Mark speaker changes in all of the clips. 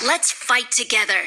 Speaker 1: Let's fight together.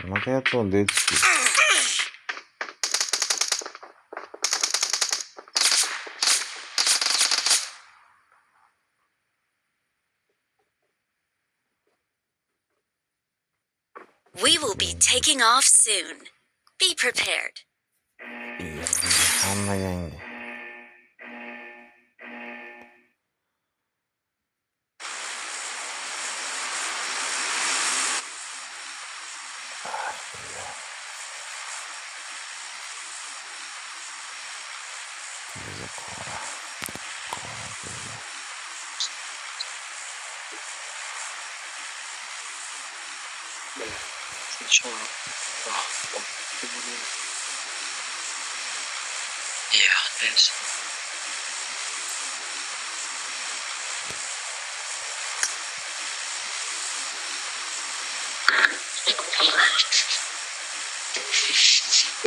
Speaker 2: Nimaga on deydi.
Speaker 1: We will be taking off soon. Be prepared.
Speaker 2: Hamma yangi.
Speaker 3: Yeah, thanks.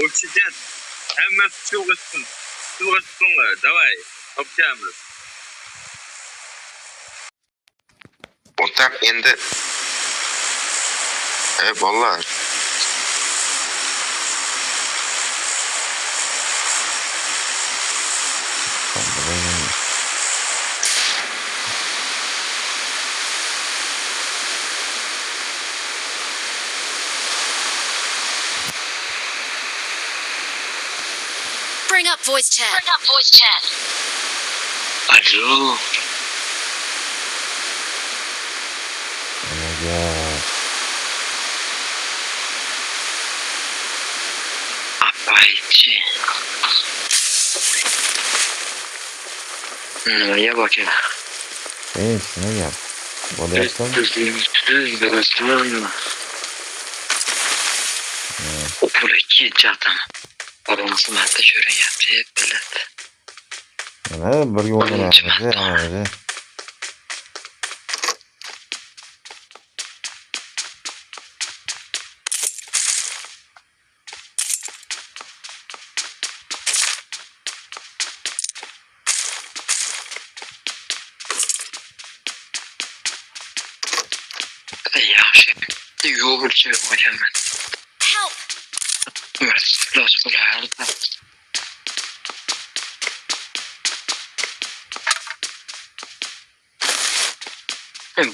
Speaker 4: Oksigen. Hammasi suvga chiqsin. Suvga chiqinglar. Davay. Topganmiz.
Speaker 5: O'rtoq endi bolalar
Speaker 1: Bring up voice chat.
Speaker 3: Alo. Apaychi. Nimaga boka?
Speaker 2: Nima gap? Bo'lyaptimi?
Speaker 3: Pulki jatam. Babamız marta ko'rinyapti, biladi.
Speaker 2: Mana birga o'ynayapmiz, hammamiz.
Speaker 3: Yaxshi. Yo'g'urtchi ekanman.
Speaker 1: Help!
Speaker 3: Los bo'lardi.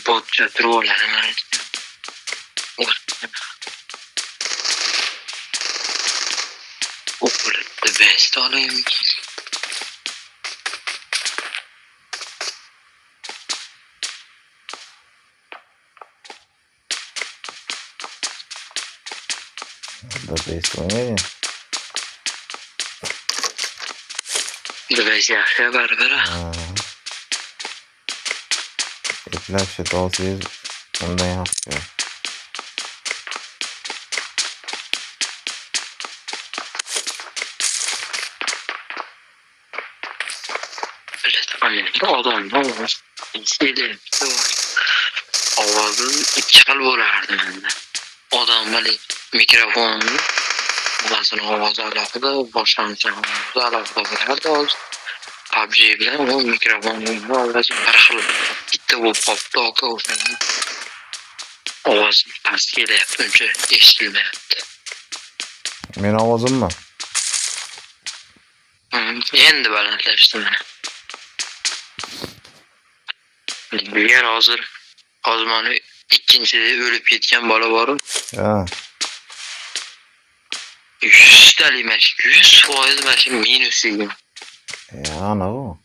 Speaker 3: Botcha trolllarni. O'qilibdi best olayım.
Speaker 2: Best o'ynaydi.
Speaker 3: Biz yaxshi barbara.
Speaker 2: Eplashni tavsiyangiz undan yaxshi.
Speaker 3: Odamni ovozi ikki xil bo'lardi menda. Odam bilan mikrofonni ovozi alohida, boshqacha ovozi alohida bo'lardi. PUBG bilan u mikrofonning ovozi bir xil bitta bo'lib qolibdi, aka o'shani. Ovoz past kelyapti, uncha eshitilmayapti.
Speaker 2: Men ovozimmi?
Speaker 3: Endi balandlashdi mana. Bugun hozir mana ikkinchida o'lib ketgan bola bor-ku.
Speaker 2: Ha.
Speaker 3: 100 emas, 100% mana shu minus degan.
Speaker 2: Ana u.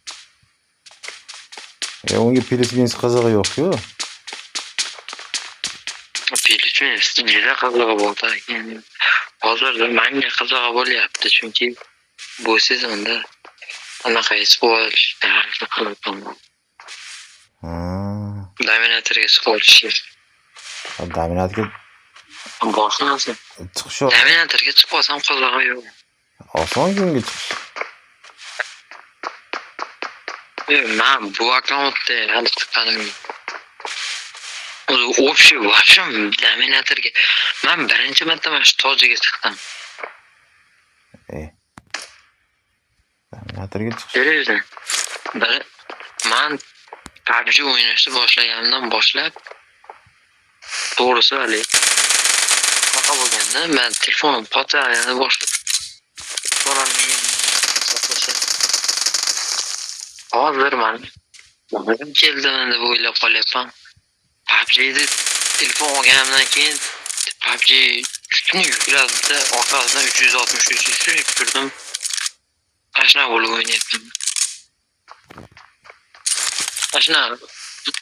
Speaker 2: Unga Philippines qizig'i yo'q-ku.
Speaker 3: Philippines juda qizig'i bo'ldi ekan. Hozirda menga qizig'i bo'lyapti, chunki bu sezonda anaqa sport qilyapman. Dominatorga chiqishdi.
Speaker 2: Dominatorga
Speaker 3: boshlansa.
Speaker 2: Chiqish.
Speaker 3: Dominatorga chiqib olsam qizig'i yo'q.
Speaker 2: Oson kunga chiqish.
Speaker 3: Men bu akkauntda hali chiqqanim yo'q. Общий вообще dominatorga men birinchi marta mana shu tojiga chiqdim.
Speaker 2: Dominatorga chiqish.
Speaker 3: Seriously. Men PUBG o'ynashni boshlaganimdan boshlab to'g'risi hali qanaqa bo'lganda men telefonim potlagani boshlab hozir men nimadan keldim deb o'ylab qolyapman. PUBG'ni telefon olganimdan keyin PUBG ustini yukladida orqasidan 363 suyib turdim. Ashna bo'lib o'ynayapman. Ashna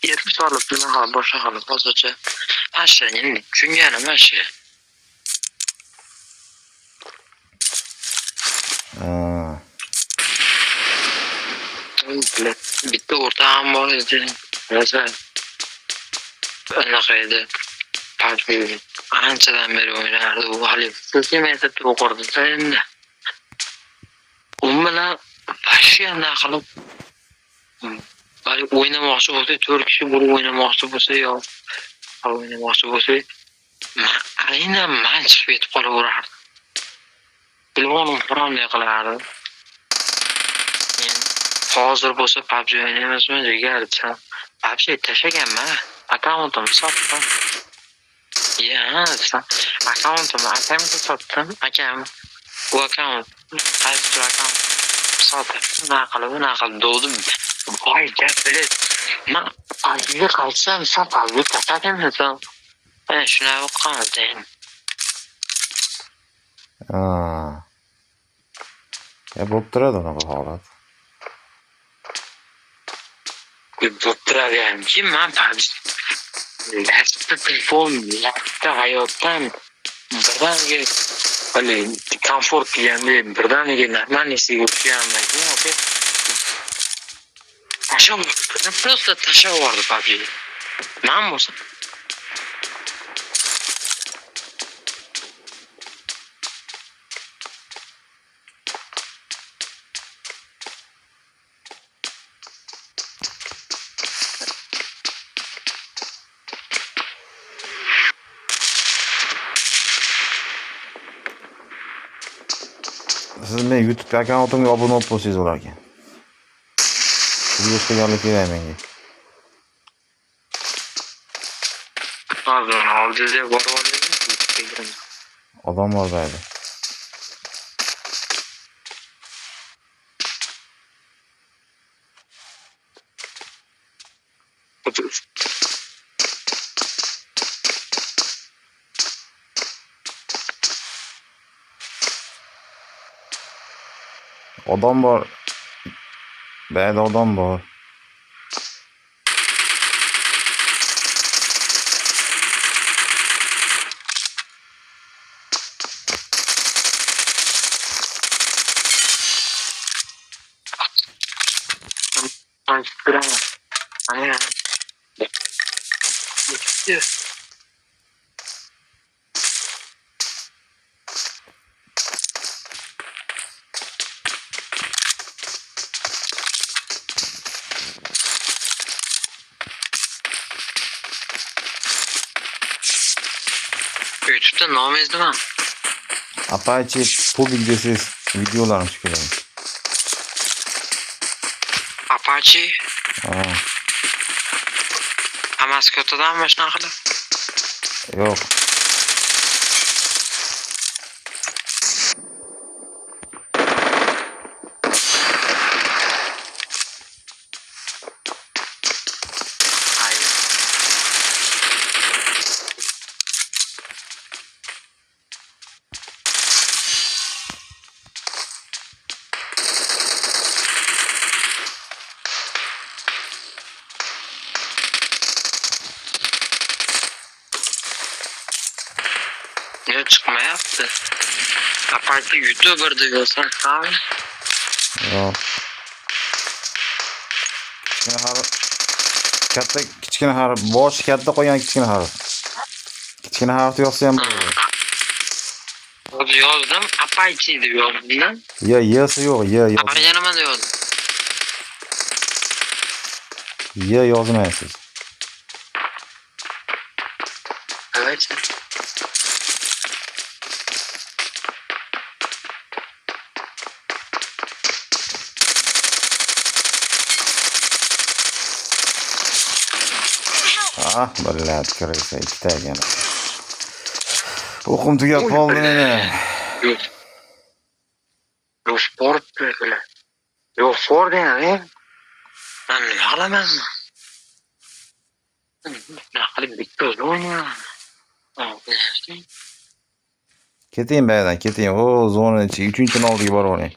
Speaker 3: yerga solib nima qilib boshqa qilib hozircha ashna endi tushunganim shu. Bitta o'rtog'im bor edi. Rosa anaqa edi. PUBG anchadan beri o'ynardi. U hali maktabda o'qirdi endi. U bilan vashya anaqa qilib bari o'ynamoqchi bo'lsa, 4 kishi bo'lib o'ynamoqchi bo'lsa yo o'ynamoqchi bo'lsa, aynan men chiqib ketib qolaverardim. Telefonim haramday qilardi. Hozir bo'lsa PUBG o'ynaymizmi degancha. PUBG tashlaganman. Akkauntimni sotdim. Akkauntimni akamga sotdim. Akam bu akkaunt qaysi akkaunt sotib, naqilib dovdim. Voy gap bilet. Men PUBGga qaytsam, sen PUBG tashladingmi? Shuna qildim.
Speaker 2: Bo'lib turadi unaqa holat.
Speaker 3: Bo'lib turadi-ki, men PUBG lasda telefon, lasda hayotdan birdaniga hali komfort deganda birdaniga normalnisiga o'tgandan keyin просто tashlab yubordi PUBG. Men bo'lsa
Speaker 2: Siz men YouTube akkauntimga obuna bo'lib bo'lsangiz bo'lar ekan. Sizga ishlayotganlik kerak menga.
Speaker 3: hozir oldingizga borib oldingizmi?
Speaker 2: Odam bor deydi. Odam bor. Bayda odam bor. YouTube'da nomingiz nima? Apache Public desangiz videolarni chiqaradi.
Speaker 3: Apache
Speaker 2: Ha,
Speaker 3: hammasi kattadanmi shunaqa qilib?
Speaker 2: yo'q.
Speaker 3: Ne çıkmayapti. Apache YouTuber diyorsan abi.
Speaker 2: Yo'q. Kichkina harf. Katta kichkina harf, boshi katta qo'ygan kichkina harf. Kichkina harf yozsa ham bo'ladi.
Speaker 3: Hozir yozdim, Apache deb yozdim.
Speaker 2: Y'si yo'q, Y yo'q.
Speaker 3: Apache nima deb yozdim?
Speaker 2: Y yozmaysiz.
Speaker 3: Давайте.
Speaker 2: Ah, billat kirsa ikkita ekan. O'qim tugab qoldi meni.
Speaker 3: Yo'q. Yo'q, sport böyle. Yo'q, sport yani. Ben ne alamam. Ne qilib bitta o'zi o'ynayman.
Speaker 2: Keting baydan, keting. O, zona ichi 3-ni oldiga borib oling.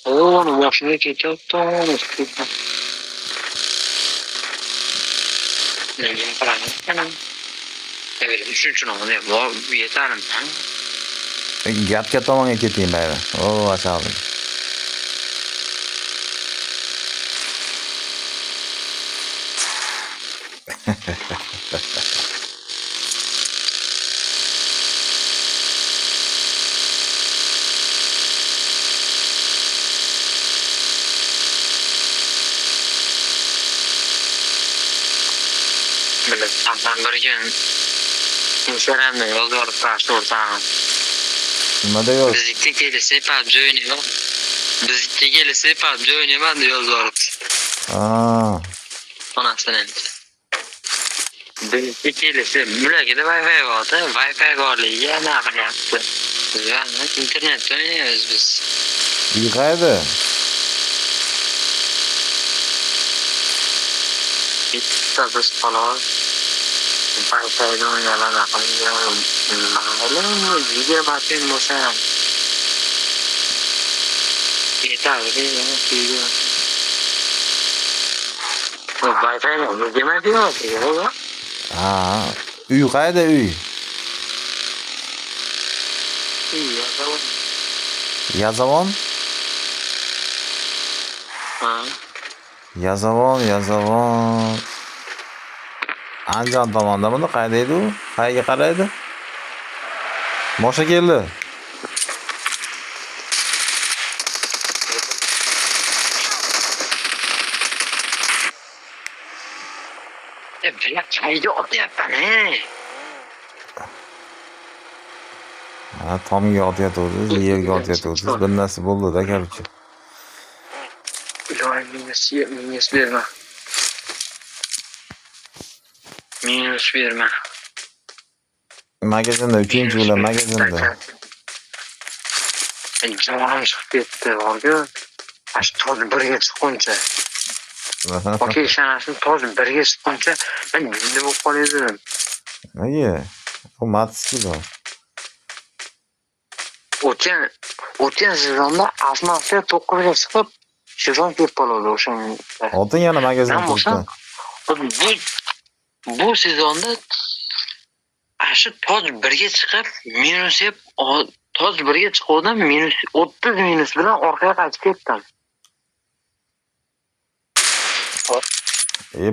Speaker 3: Onu boshimga ketyapti. Nega qarayapman? Evet, üçüncü nomada bu yeterim.
Speaker 2: Gapga tomonga keting baydan. O, aşağı.
Speaker 3: Böyle tamam bir gün Instagram'da yolluyorum karşı ortağım.
Speaker 2: Nima deyapsiz?
Speaker 3: Bizlikte gelirse PUBG oynuyor. Bizlikte gelirse PUBG oynuyor ben de yolluyorum.
Speaker 2: Aa,
Speaker 3: Anasını. Bizlikte gelirse mülakede Wi-Fi vardı. Wi-Fi varlığıya ne yaptı? Yani internet oynuyoruz biz.
Speaker 2: iyi qaydi?
Speaker 3: Biz falan Wi-Fi'de oynayan akıllıyorum. Malum video bakayım olsa. Yeter değil mi? Video. Wi-Fi'de yemek yok ki ya.
Speaker 2: Aa, uy qayda uy?
Speaker 3: İyi ya tamam.
Speaker 2: Yazavon?
Speaker 3: Ha.
Speaker 2: Yazavon. Andijon tomonda buni qayda edi u? Qayerga qaraydi? Mosha keldi.
Speaker 3: Biraz çaycı otyapman he.
Speaker 2: Ha, tomga otayotgansiz, yerga otayotgansiz. Bir narsa bo'ldi-da, короче.
Speaker 3: İlahi minus verme. Minus verme.
Speaker 2: Magazinda 3-chi bilan magazinda.
Speaker 3: Javonim chiqib ketdi, borku. Ash toz birga chiqquncha. Okey, shanasini toz birga chiqquncha men jinni bo'lib qolay dedim.
Speaker 2: Nega? U matski bor.
Speaker 3: O'tgan sezonda asmasiya 9ga chiqib, sezon ketib qoldi o'shanda.
Speaker 2: Oltin yana magazin turibdi.
Speaker 3: Bu sezonda shu toj birga chiqib, minus yeb, toj birga chiquvdan minus 30 minus bilan orqaga qaytib ketdim.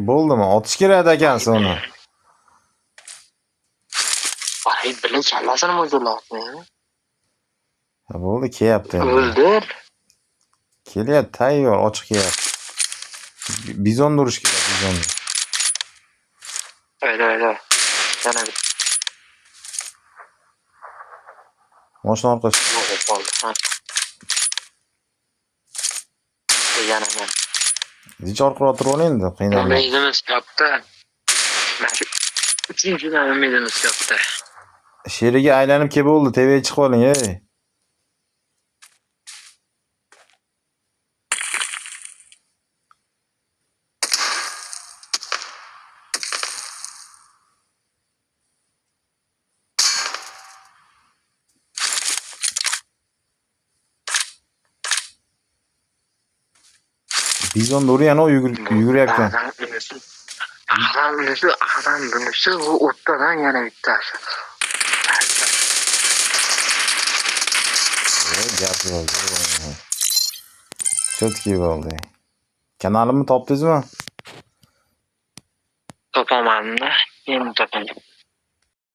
Speaker 2: Bo'ldimi? Otish kerak ekan uni.
Speaker 3: Ay, bilan kallasini mo'ljallabmi?
Speaker 2: Ha, bo'ldi, kelyapti endi.
Speaker 3: O'ldir.
Speaker 2: Kelyapti, tayyor, ochiq kelyapti. Bizon urish kerak, bizon.
Speaker 3: Hayda. Yana bir
Speaker 2: Mashina orqasi.
Speaker 3: yo'q qoldi. Yana.
Speaker 2: Necha orqaroq turib oling endi, qiynalma.
Speaker 3: Umidimiz katta. Mana shu 3-dan umidimiz katta.
Speaker 2: Sheriga aylanib kelib bo'ldi, TVga chiqib oling, ey. Bizon dori yana yuguryapti.
Speaker 3: Adam bunisi u o'ttadan yana bittasi.
Speaker 2: Gap bo'ldi. Chotki bo'ldi. Kanalimni topdingizmi?
Speaker 3: Topamanmi? Endi topaman.